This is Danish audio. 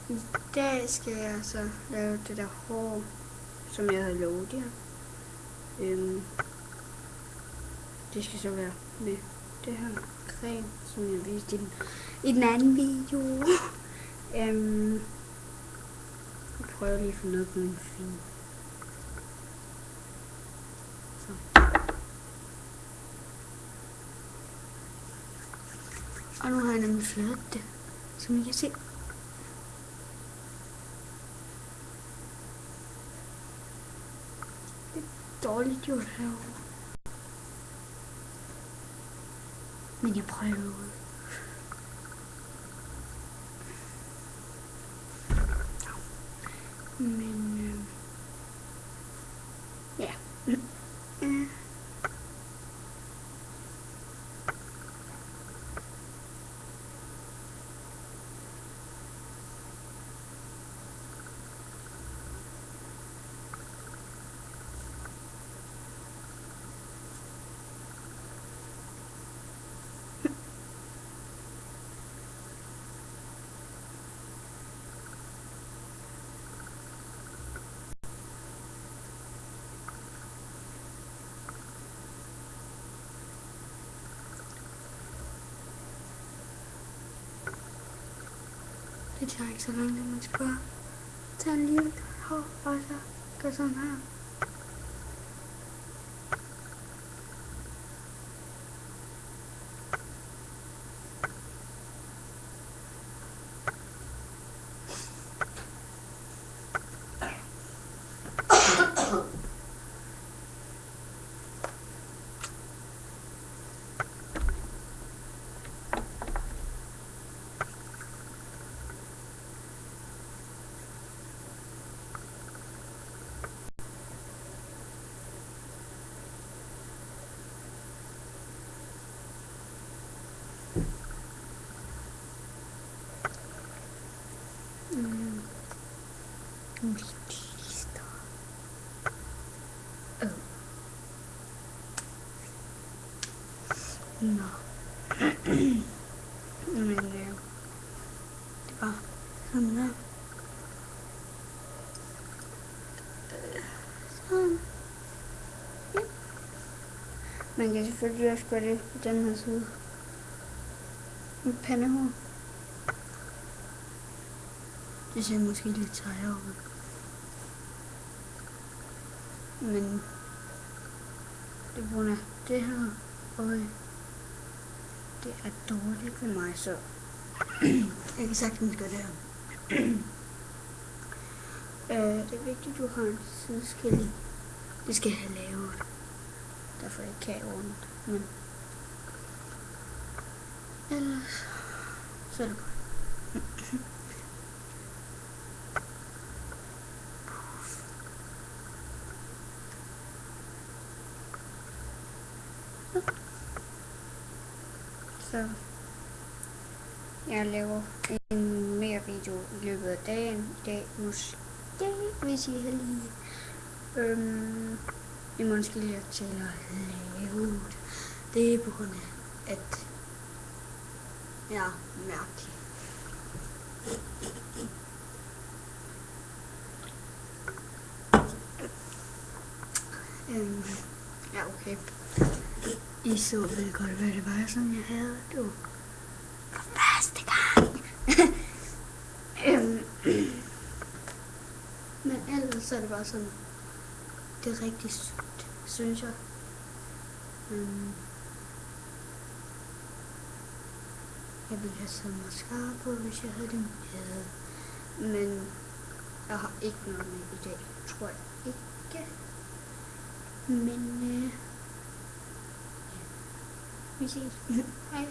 I dag skal jeg så lave det der hår, som jeg havde lovet jer. Det skal så være med det her creme, som jeg viste i den anden video. Jeg prøver lige at få noget på min film. Så. Og nu har jeg nemlig flyttet det, som I kan se. Det er dårligt gjort herovre. Men jeg prøver. Men ja. Det tager ikke så langt, man skal bare tage en lille hår, og så gøre sådan her. Nå. Men det var sådan der. Sådan. Ja. Man kan selvfølgelig også gøre det på den her side. Med pandehår. Det ser måske lidt sejere ud. Men det er på grund af det her. Og det er dårligt ved mig, så jeg kan sagtens gøre det her. Det er vigtigt, at du har en sideskilling. Det skal jeg have lavet. Derfor jeg kan ordentligt. Men ellers så er det godt. Så jeg laver en mere video i løbet af dagen. I dag måske, hvis I er heldige. I måske jeg taler lavt. Det er på grund af, at jeg er mærkelig. Ja, okay. I så vel godt, hvad det var, som jeg havde. Det var for første gang. Men ellers så er det bare sådan, det er rigtig sødt, synes jeg. Jeg ville have sådan mascara på, hvis jeg havde det med. Men jeg har ikke noget med i dag, tror jeg ikke. Men vi ses. Hej.